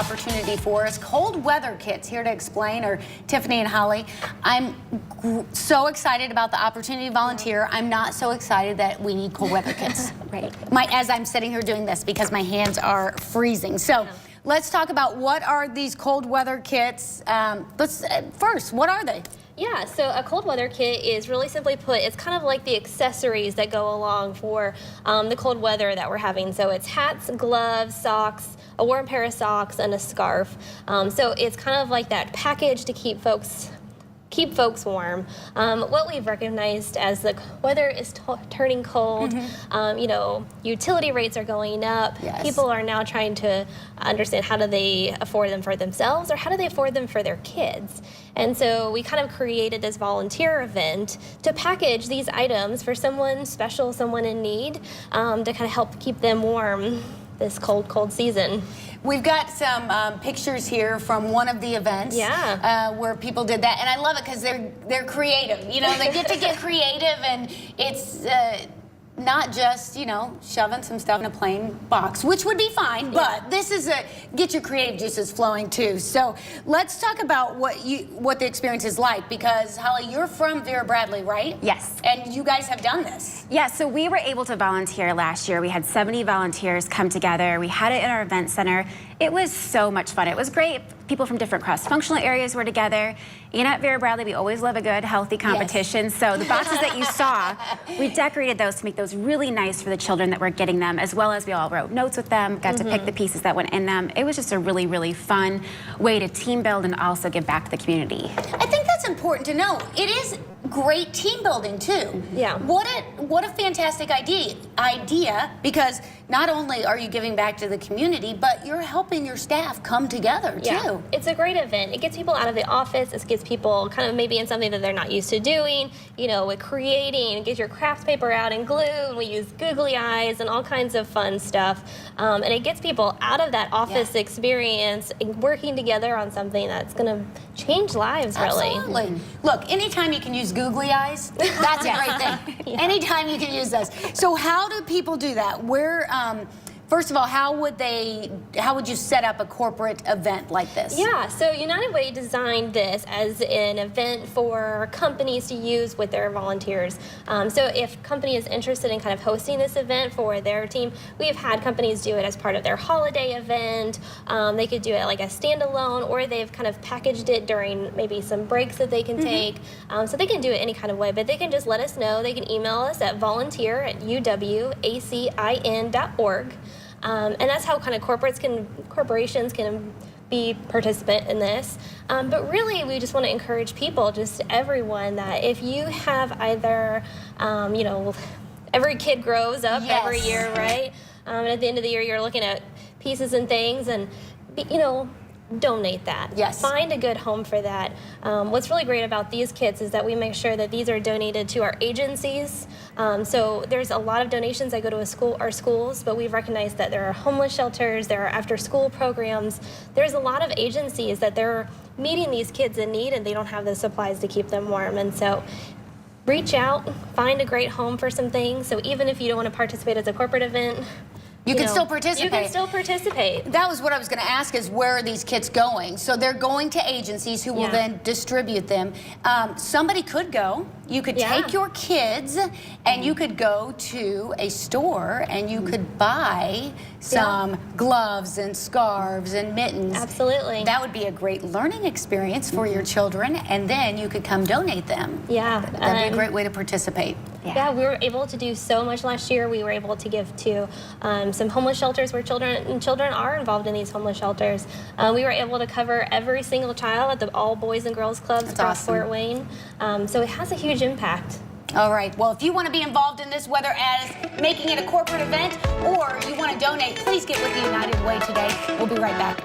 opportunity for us. Cold weather kits, here to explain, are Tiffany and Holly. I'm so excited about the opportunity to volunteer. I'm not so excited that we need cold weather kits. Right. As I'm sitting here doing this because my hands are freezing. So let's talk about what are these cold weather kits. First, what are they? Yeah, so a cold weather kit is really simply put, it's kind of like the accessories that go along for the cold weather that we're having. So it's hats, gloves, socks, a warm pair of socks, and a scarf. So it's kind of like that package to keep folks warm. What we've recognized as the weather is turning cold, you know, utility rates are going up. Yes. People are now trying to understand how do they afford them for themselves or how do they afford them for their kids. And so we kind of created this volunteer event to package these items for someone special, someone in need, to kind of help keep them warm this cold season. We've got some pictures here from one of the events where people did that, and I love it because they're creative. You know, they get to get creative, and it's not just, you know, shoving some stuff in a plain box, which would be fine, but this is get your creative juices flowing too. So let's talk about what the experience is like, because Holly, you're from Vera Bradley, right? Yes. And you guys have done this. Yeah, so we were able to volunteer last year. We had 70 volunteers come together. We had it in our event center. It was so much fun. It was great. People from different cross-functional areas were together. You know, at Vera Bradley, we always love a good, healthy competition. Yes. So the boxes that you saw, we decorated those to make those really nice for the children that were getting them, as well as we all wrote notes with them, got to pick the pieces that went in them. It was just a really, really fun way to team build and also give back to the community. I think that's important to know. It is great team building too. Yeah. What a fantastic idea, because not only are you giving back to the community, but you're helping your staff come together too. It's a great event. It gets people out of the office. It gets people kind of maybe in something that they're not used to doing, you know, with creating, get your craft paper out and glue, and we use googly eyes and all kinds of fun stuff. And it gets people out of that office experience and working together on something that's going to change lives, really. Absolutely. Look, anytime you can use googly eyes, that's a great thing. Anytime you can use those. So how do people do that? First of all, how would you set up a corporate event like this? Yeah, so United Way designed this as an event for companies to use with their volunteers. So if a company is interested in kind of hosting this event for their team, we've had companies do it as part of their holiday event. They could do it like a standalone, or they've kind of packaged it during maybe some breaks that they can take. So they can do it any kind of way, but they can just let us know. They can email us at volunteer@uwacin.org. And that's how kind of corporations can be participant in this. But really, we just want to encourage people, just everyone, that if you have either, you know, every kid grows up every year, right? And at the end of the year, you're looking at pieces and things, and, you know, donate that. Yes. Find a good home for that. What's really great about these kits is that we make sure that these are donated to our agencies. So there's a lot of donations that go to our schools, but we've recognized that there are homeless shelters, there are after-school programs. There's a lot of agencies that they're meeting these kids in need, and they don't have the supplies to keep them warm. And so reach out, find a great home for some things. So even if you don't want to participate as a corporate event, you can still participate. You can still participate. That was what I was going to ask, is where are these kits going? So they're going to agencies who will then distribute them. Somebody could go. You could take your kids and you could go to a store and you could buy some gloves and scarves and mittens. Absolutely. That would be a great learning experience for your children, and then you could come donate them. Yeah. That'd be a great way to participate. Yeah, we were able to do so much last year. We were able to give to some homeless shelters where children are involved in these homeless shelters. We were able to cover every single child at the all boys and girls clubs across Fort Wayne. So it has a huge impact. All right. Well, if you want to be involved in this, whether as making it a corporate event or you want to donate, please get with the United Way today. We'll be right back.